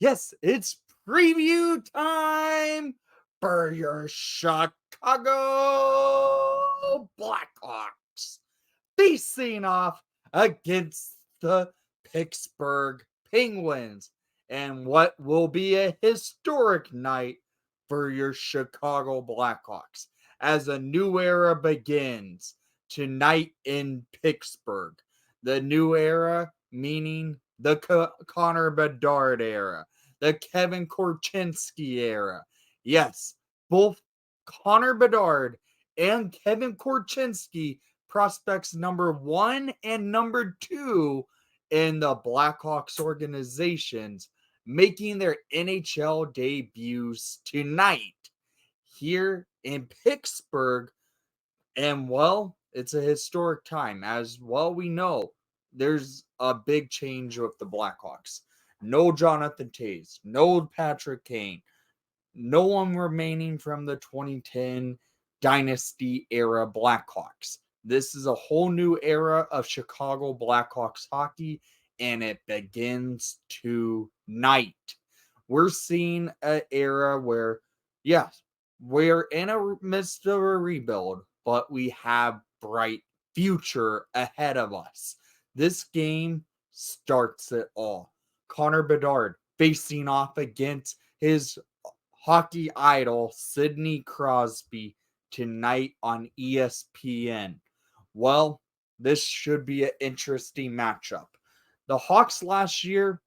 Yes, it's preview time for your Chicago Blackhawks facing off against the Pittsburgh Penguins and what will be a historic night for your Chicago Blackhawks as a new era begins tonight in Pittsburgh. The new era meaning the Connor Bedard era, the Kevin Korchinski era. Yes, both Connor Bedard and Kevin Korchinski, prospects number 1 and number 2 in the Blackhawks organizations, making their NHL debuts tonight here in Pittsburgh. And well, it's a historic time. As well, we know there's a big change with the Blackhawks. No Jonathan Toews, no Patrick Kane, no one remaining from the 2010 dynasty era Blackhawks. This is a whole new era of Chicago Blackhawks hockey, and it begins tonight. We're seeing an era where, yes, we're in a midst of a rebuild, but we have bright future ahead of us. This game starts it all. Connor Bedard facing off against his hockey idol Sidney Crosby tonight on ESPN. Well, this should be an interesting matchup. The Hawks last year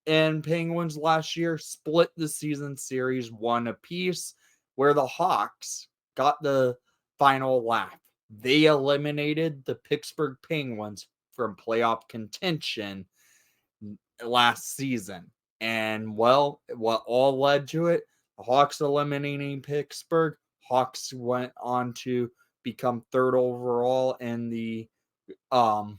and Penguins last year split the season series one apiece, where the Hawks got the final laugh. They eliminated the Pittsburgh Penguins from playoff contention last season. And well, what all led to it? The Hawks eliminating Pittsburgh. Hawks went on to become third overall in the um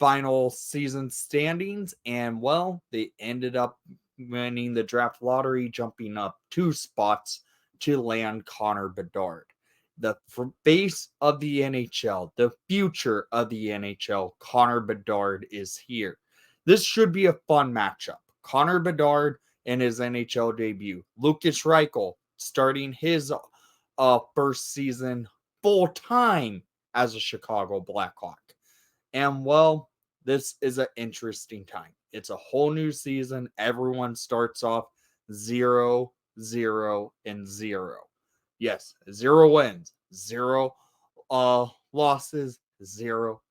final season standings. And well, they ended up winning the draft lottery, jumping up 2 spots to land Connor Bedard. The face of the NHL, the future of the NHL, Connor Bedard is here. This should be a fun matchup. Connor Bedard in his NHL debut. Lucas Reichel starting his first season full time as a Chicago Blackhawk. And well, this is an interesting time. It's a whole new season. Everyone starts off 0, 0, and 0. Yes, 0 wins, 0 losses, 0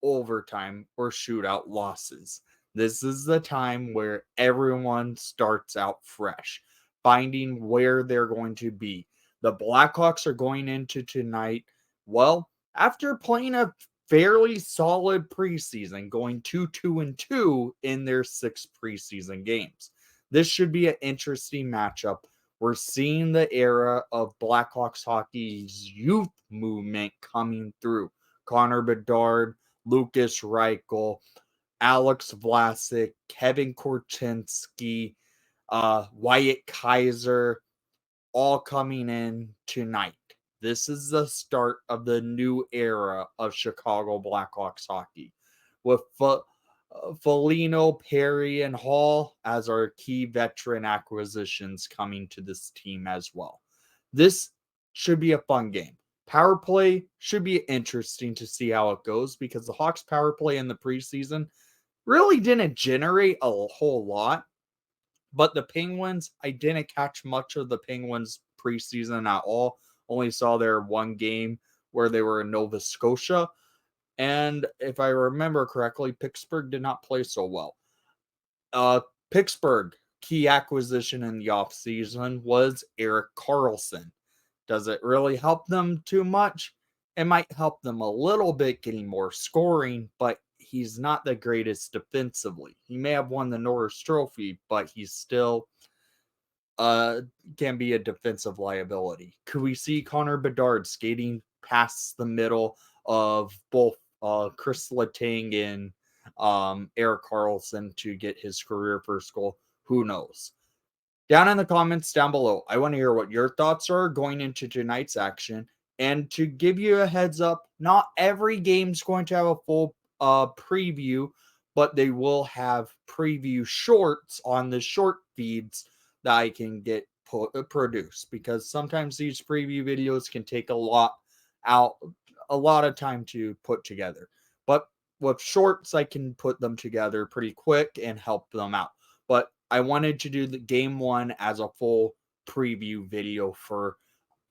overtime or shootout losses. This is the time where everyone starts out fresh, finding where they're going to be. The Blackhawks are going into tonight, well, after playing a fairly solid preseason, going 2-2-2 in their 6 preseason games. This should be an interesting matchup. We're seeing the era of Blackhawks hockey's youth movement coming through. Connor Bedard, Lucas Reichel, Alex Vlasic, Kevin Korchinski, Wyatt Kaiser, all coming in tonight. This is the start of the new era of Chicago Blackhawks hockey, with Foligno, Perry, and Hall as our key veteran acquisitions coming to this team as well. This should be a fun game. Power play should be interesting to see how it goes, because the Hawks power play in the preseason really didn't generate a whole lot. But the Penguins, I didn't catch much of the Penguins preseason at all. Only saw their one game where they were in Nova Scotia. And if I remember correctly, Pittsburgh did not play so well. Pittsburgh, key acquisition in the offseason was Erik Karlsson. Does it really help them too much? It might help them a little bit getting more scoring, but he's not the greatest defensively. He may have won the Norris Trophy, but he's still can be a defensive liability. Could we see Connor Bedard skating past the middle of both Chris Letang and Erik Karlsson to get his career first goal? Who knows? Down in the comments down below, I want to hear what your thoughts are going into tonight's action. And to give you a heads up, not every game's going to have a full preview, but they will have preview shorts on the short feeds that I can get produced, because sometimes these preview videos can take a lot of time to put together. But with shorts, I can put them together pretty quick and help them out. But I wanted to do the game one as a full preview video for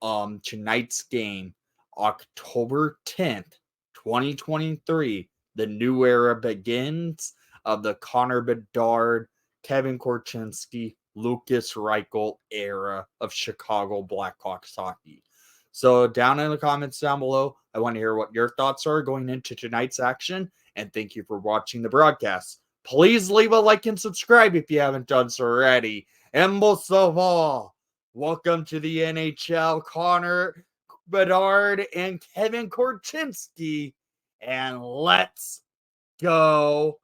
tonight's game, October 10th, 2023. The new era begins of the Connor Bedard, Kevin Korchinski, Lucas Reichel era of Chicago Blackhawks hockey. So down in the comments down below, I want to hear what your thoughts are going into tonight's action, and thank you for watching the broadcast. Please leave a like and subscribe if you haven't done so already. And most of all, welcome to the NHL, Connor Bedard and Kevin Korchinski. And let's go